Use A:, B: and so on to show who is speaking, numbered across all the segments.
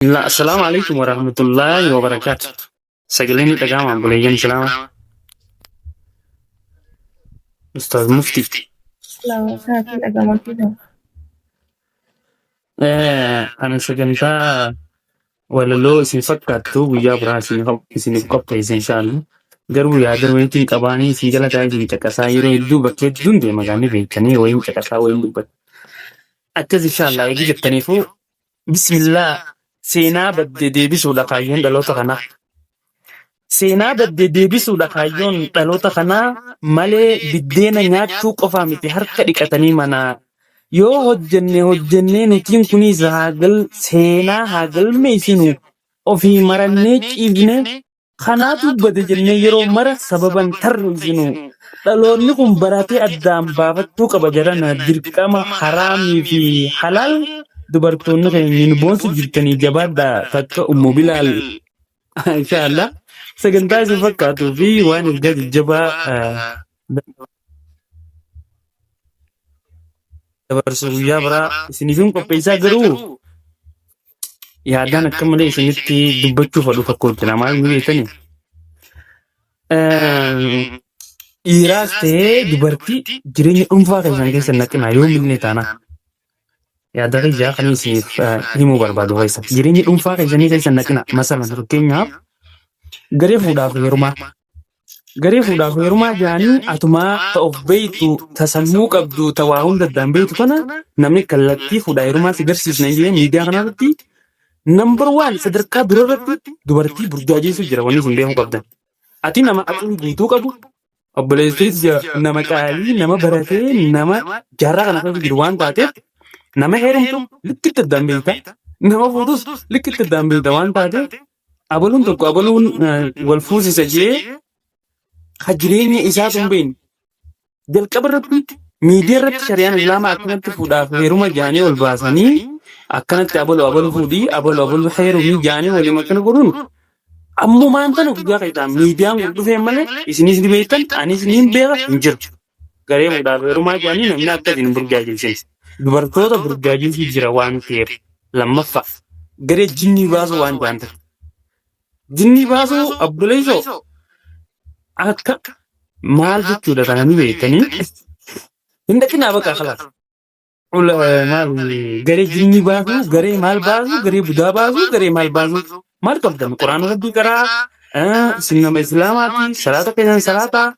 A: لا السلام عليكم ورحمة الله وبركاته. سجليني تجامع بليين سلامة. أستاذ مفتي.
B: Lama sa'tin agama kita.
A: أنا سجنتا ولا لو اسم فكرتو ويا براسي هم اسم قبة إن شاء الله. قربوا يا درويتي كباني سجلة تاجي تكسايرو يدو بكت دون دي مغاني بيتني وين تكسا وين دو بك. أتز إن شاء الله يجي جبتني بسم الله سينا بدي بسوا لقايين دلو تغنى. Seenaa deddeebisuudha kaayyoon dhaloota kanaa malee biddeena nyaachuu qofaa miti harka dhiqatanii manaa yoo hojjennee nutiin kunis seenaa haa galmeessinu ofii marannee ciifne kanaatu bade jennee yeroo mara sababan tarreessinu dhaloonni kun baratee addaan baafachuu qaba jedhan dirqama haraamii fi halaal dubartoonni keenya boonsu jirtanii jabaadhaa takka ummu bilaal inshaallah. Sagantaa isin fakkaatuu fi waan ergaa jajjabaa dabarsu guyyaa biraa isiniifin qopheessaa garuu yaadaan akka malee isinitti dubbachuuf aduu fakkooti namaa hin beekani. Dhiiraas ta'ee dubartii jireenya dhuunfaa keessan keessa naqinaa yoo millee taana. Yaada ijaa kan isiniif himuu barbaadu keessa jireenya dhuunfaa keessanii keessa naqinaa masalan fakkeenyaaf garee fuudhaaf heerumaa. Garee fuudhaaf heerumaa jedhanii atumaa ta'uuf beektu tasammuu qabdu tawaa hunda addaan beektu kana namni kallattii fuudhaa heerumaa si garsiisna jedhee miidiyaa kanarratti nambar waan sadarkaa durarratti dubartii burjaajeessu jira wanni sun beekuu qabdan. Ati nama aqlii guutuu qabu obboleessis nama qaalii nama baratee nama jaarraa kana keessa jiru waan taateef nama heerumtu likkitti addaan beekta nama fuudhus likkitti addaan beekta waan taateef abaluun tokko abaluun wal fuusisa jee ha jireenya isaa tumbeen jalqaba irratti miidiyaa irratti shari'aan islaamaa akkanatti fuudhaaf heeruma jaanii ol baasanii akkanatti abalu fuudhii abalu heerumii jaanii waliin akkana godhuun ammumaan tana guddaa keessaa miidiyaan kun dhufee malee isinis ni beektan anis ni beeka hin jiru. Garee fuudhaaf heerumaa jaanii namni akkasiin burjaajeessan dubartoota burjaajeessii jira waan ta'eef lammaffaa garee jinnii baasu waan ta'eef. Jinni baasuu abboleessoo akka maal jechuudha kana ni beektanii hin dhaqinaa bakka kalaas. Maal garee jinni baasuu garee maal baasuu garee budaa baasuu garee maal baasuu maal qabdan quraana rabbii karaa isin nama islaamaati salaata keessan salaataa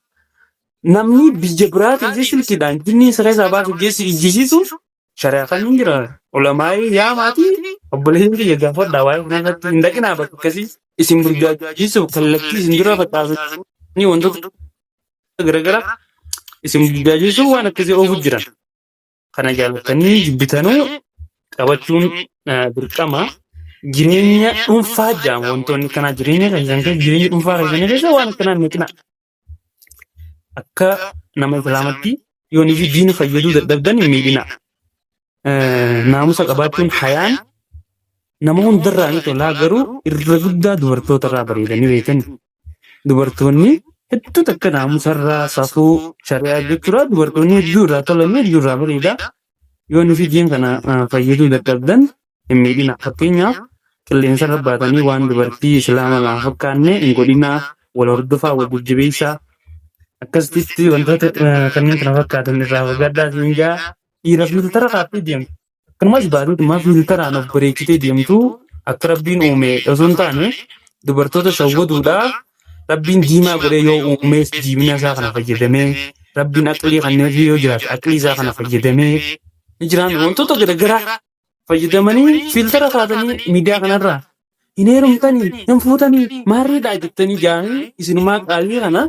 A: namni biyya biraatii silkiidhaan jinni isa keessaa baasu geessi ijjisiisu shari'aa kan hin jira ulamaa'ii yaamaatii obboleessi kiyya gaafadhaa waa'ee kanarratti hin dhaqinaa bakka akkasii. Isin burjaajeessuuf kallattii isin dura facaasanii wantoota garaagaraa isin burjaajeessuuf waan akkasii oofu jiran. Kana jaallatanii jibbitanuu qabachuun dirqama jireenya dhuunfaa jedhama wantoonni kanaa jireenya dhuunfaa keessan keessa waan akkanaa naqina. Akka nama islaamatti yoonii fi diina fayyaduu dadhabdan hin miidhina. Naamusa qabaachuun hayaan nama hundarraa ni tolaa garuu irra guddaa dubartoota irraa bareedanii beekan. Dubartoonni hedduu takka naamusarraa safuu shari'aa jechuudha. Dubartoonni hedduu irraa tolanii hedduu irraa bareedaa. Yoo nufi diin kana fayyaduu dadhabdan hin miidhina. Fakkeenyaaf qilleensa irra baatanii waan dubartii islaama laa fakkaanne hin godhinaa wal hordofaa wal jajjabeessaa. Akkasitti wantoota kanneen kana fakkaatan irraa fagaadhaa siingaa dhiira filtara kaattee deemtu. Akkanumas baaduu filtaraan of bareechitee deemtu akka rabbiin uume osoo hin taane dubartoota shawwaduudhaaf rabbiin diimaa godhee yoo uumees diimina isaa kana fayyadamee rabbiin aqlii kanneef yoo jiraate aqlii isaa kana fayyadamee ni jiraan wantoota garaagaraa fayyadamanii filtara kaatanii miidiyaa kanarraa hin heerumtanii hin fuutanii maarreedhaa jettanii jaanii isinumaa qaalii kana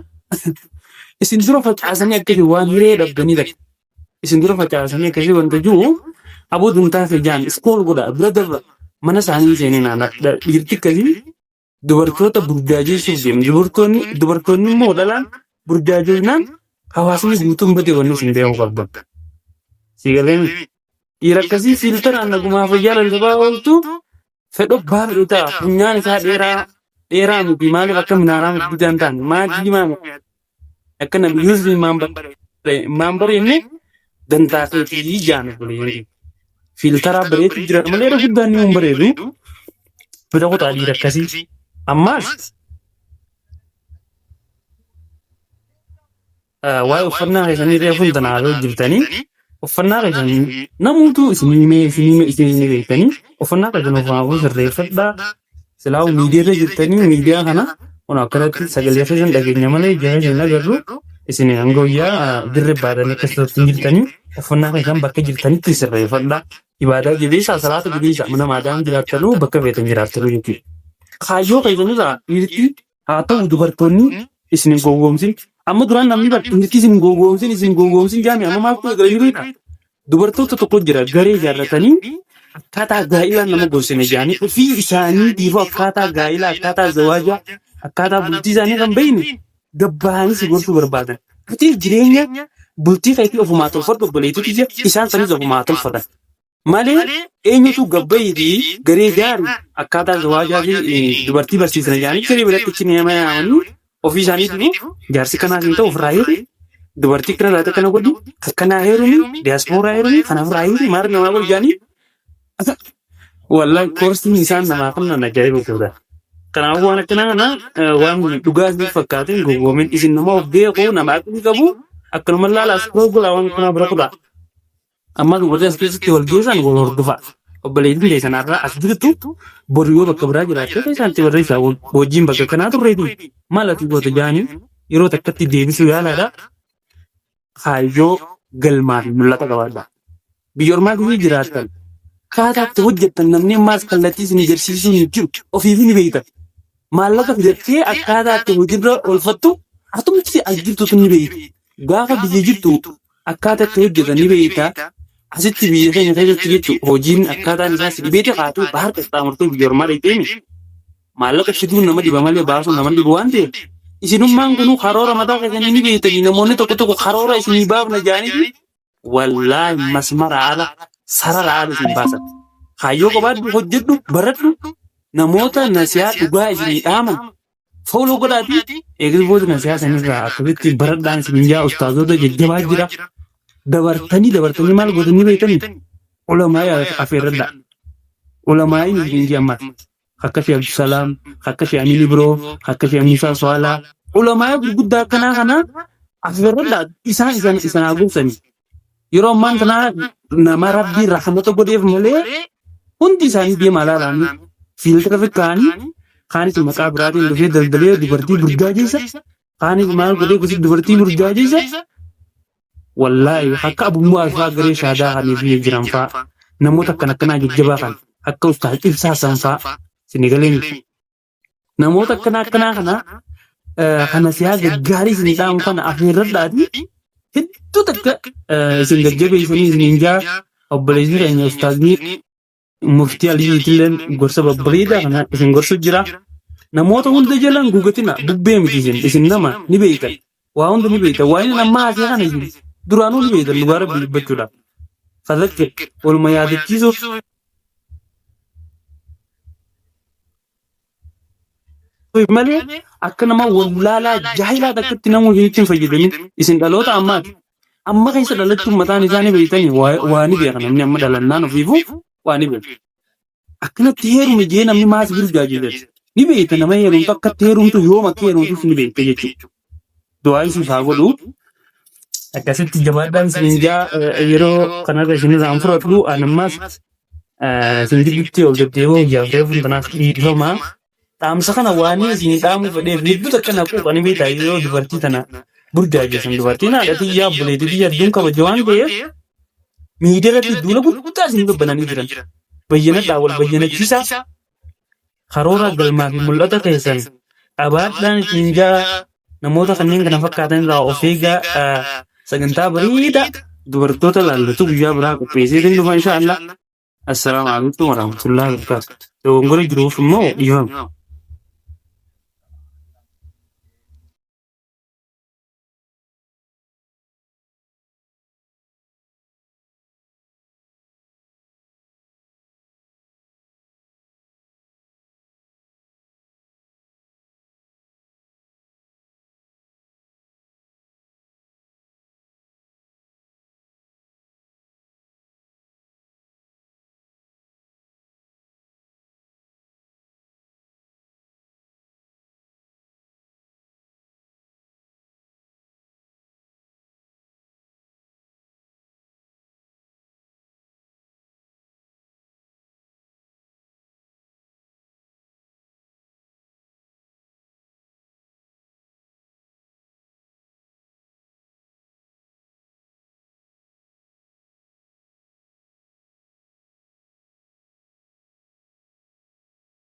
A: isin dura facaasanii akkasii waan hiree dhabdanii takka isin dura facaasanii akkasii wanta jiru. Aboo duntaa fejaan iskool godha bira dabra mana isaanii seeninaan dhiirti akkasii dubartoota burjaajeessuuf deemu. Dubartoonni immoo dhalaan burjaajeesnaan hawaasni guutuun badee wanni isin beekuu qabdan. Siigaleen dhiira akkasii filtaraan nagumaa fayyaa lalisabaa ooltu fedho baafadhu ta'a funyaan isaa dheeraa miti maaliif akka minaaraa guddaan ta'an maatii maama akka nabiyyuus maan bareenne dantaa keetii jaana golee. Filtara bareetu jira malee guddaan ni bareedu bira kutaa dhiira akkasii. Ammaas waa'ee uffannaa keessanii reefuun tanaa jirtanii uffannaa keessanii namoota isinii beektanii uffannaa keessan ofaafuu sirreeffadhaa. Silaa miidiyaa jirtanii miidiyaa kana kun akkanatti sagalee keessan dhageenya malee ijaa hin agarru isin hangooyyaa dirree baadanii akkasitti jirtanii uffannaa keessan bakka jirtanitti sirreeffadhaa. Ibaadaa jireessaa salaata jireessaa mana maadaan jiraattanuu bakka feetan jiraattanuu jechuudha. Kaayyoo keessanirraa dhiirti haa ta'u dubartoonni isin gowwoomsin. Amma duraan namni dhiirti isin gowwoomsin jaami amma maaf ta'e garuu dubartoota tokko jira garee ijaarratanii akkaataa gaa'ilaa nama gorsine jaanii ofii isaanii dhiiroo akkaataa gaa'ilaa akkaataa zawaajaa akkaataa bultii isaanii kan beeyne gabbaanii si gorsuu barbaadan. Atiif jireenya bultii keetii ofumaa tolfadhu obboleettiitu jira isaan sanis ofumaa tolfatan. Malee eenyutu gabbayitii garee gaarii akkaataa zawaajaa fi dubartii barsiisan jaanii garee biratti itti nama yaamanii ofii isaaniitu jaarsi kanaaf hin ta'u ofirraa heeru dubartii kana laata kana godhu akkanaa heeruni diyaaspooraa heeruni kanaaf irraa heeru maara namaa godhu jaanii wallahi koorsiin isaan namaa kan ajaa'iba godha. Kanaafuu waan akkanaa kana waan dhugaas fakkaateen gowwoomin isin nama of beeku nama aqli qabu akkanuma laalaas gogola waan kana bira kudha. Amma dubartii as keessatti wal geessan wal hordofa. Obboleettiin keessanarraa as jirtu boriyoo bakka biraa jiraattee isaanitti barreessaa wajjin bakka kanaa turreetii maal ati goota jaanii yeroo takkatti deebisuu yaalaadha. Kaayyoo galmaa fi mul'ata qabaadha. Biyya ormaa guyyaa jiraattan kaataatti hojjettan namni ammaas kallattii isin agarsiisuun hin jiru ofiif ni beektan. Maallaqa fidattee akkaataatti hojiirra oolfattu atumti as jirtutu ni beektu. Gaafa biyya jirtu akkaataatti hojjetan ni beektaa. Asitti biyya keenya keessatti jechuun hojiin akkaataan isaas dhibeete haatu bahar qaxxaamurtee biyya ormaa dheeteemi. Maallaqa fiduun nama dhiba malee baasuun nama dhibu waan ta'eef isinummaan kunuu karoora mataa keessanii ni beektanii namoonni tokko tokko karoora isinii baafna jaanii wallaahi masmara ala sarara ala isin baasan. Kaayyoo qabaadhu hojjedhu baradhu namoota nasiyaa dhugaa isinii dhaaman fooloo godhaati eegriboota nasiyaa sanirraa akkasitti baradhaan isin jaa ustaazota jajjabaa jira. Dabartanii maal godhanii beekanii ulamaa afeerradha. Ulamaa inni hin ammaa akka fi Abdusalaam akka fi Amini Biroo akka fi Musaa Swaalaa ulamaa gurguddaa akkanaa kana afeerradha isaan haguugsanii. Yeroo ammaan kanaa nama rabbii rahmata godheef malee hundi isaanii deemaa laalaanii fiiltira fikkaanii kaanis maqaa biraatiin dhufee daldalee dubartii burjaajeessa kaanis maal godhee gosi dubartii burjaajeessa. Wallahi akka abummaa alfaa garee shaadaa hanii fi jiran faa namoota akkanaa jajjabaa kan akka ustaas ibsaa san faa sinigaleen namoota akkanaa kana siyaa gaggaarii isin dhaamu kana afeerradhaati hedduu takka isin jajjabeessanii isin jaa obboleessi keenya ustaasni muftii aliitilleen gorsa babbareedaa kana isin gorsu jira. Namoota hunda jalan gugatina bubbee miti isin nama ni beektan waa hunda ni beektan waa inni nammaa asee kana jiru. Duraanuu ni beektan dhugaa rabbi dubbachuudhaaf. Fadhakke waluma yaadachiisuuf malee akka nama wallaalaa jaahilaa takkatti namoota hin fayyadamin isin dhaloota ammaati. Amma keessa dhalachuun mataan isaanii beektanii waa ni beekan namni amma dhalannaan ofiifuu waa ni beekan. Akkanatti heeruma jee namni maas birgaa jeetas. Ni beekta nama heerumtu akkatti heerumtu yoom akka heerumtus ni beekta jechuudha. Du'aa isiif haa godhuu. Akkasitti jabaadhaan isin jaa yeroo kanarra isinirraan fudhadhu anammaas isin gidduutti ol deddeebi'uu hojjaaf reefuun tanaaf dhiifamaa. Dhaamsa kana waan isin dhaamuu fedheef hedduu takka na quuqanii beektaa yeroo dubartii tana burjaajessan dubartiin haadhatii iyyaa obboleettii hedduun kabaja waan ta'eef miidiyaarratti duula guddaa isin babbananii jiran. Bayyanadhaa wal bayyanachiisaa karoora galmaa fi mul'ata keessan dhabaadhaan isin jaa namoota kanneen kana fakkaatan irraa of eegaa sagantaa bareedaa dubartoota laallatu guyyaa biraa qopheessee dhufa insha Allah. Assalaamu alaikum warahmatullahi wabarakatuh. Dogongora jiruuf immoo dhiifama.